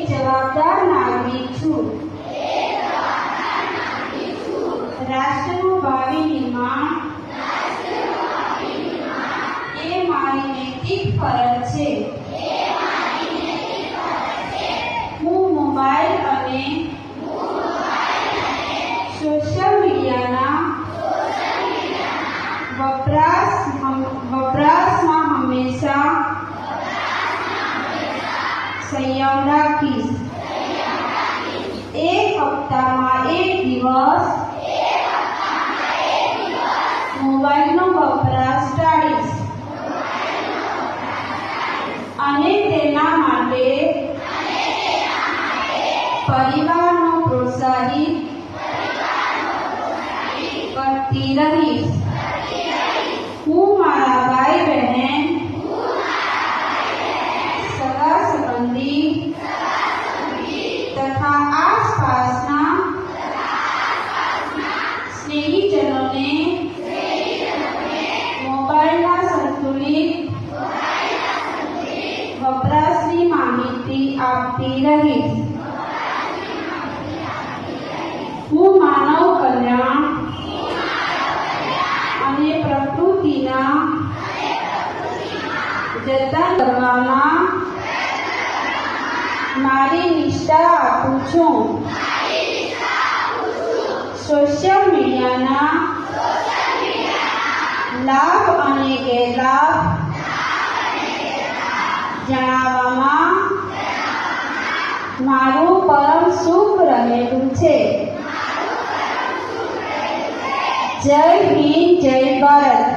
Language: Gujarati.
જવાબદાર નાગરિક છું. રાષ્ટ્રનું ભાવિ નિર્માણ એ મારી નૈતિક ફરજ છે. હું મોબાઈલ અને સોશિયલ મીડિયાના વપરાશમાં હંમેશા સંયમ રાખીશ. એક હપ્તામાં એક દિવસ મોબાઈલનો વપરાશ ટાળીશ અને તેના માટે પરિવારનો પ્રોત્સાહિત કરતી રહીશ. હું મારા ભાઈ બહેન, સગા સંબંધી તથા આસપાસના સ્નેહીજનોને મોબાઈલના સંતુલિત વપરાશની માહિતી આપતી રહીશ. હું માનવ કલ્યાણ અને પ્રકૃતિના જતન કરવામાં મારી નિષ્ઠા આપું છું. સોશિયલ મીડિયાના લાભ અને ગેરલાભ જણાવવામાં મારું પરમ સુખ રહેલું છે. જય હિન્દ, જય ભારત.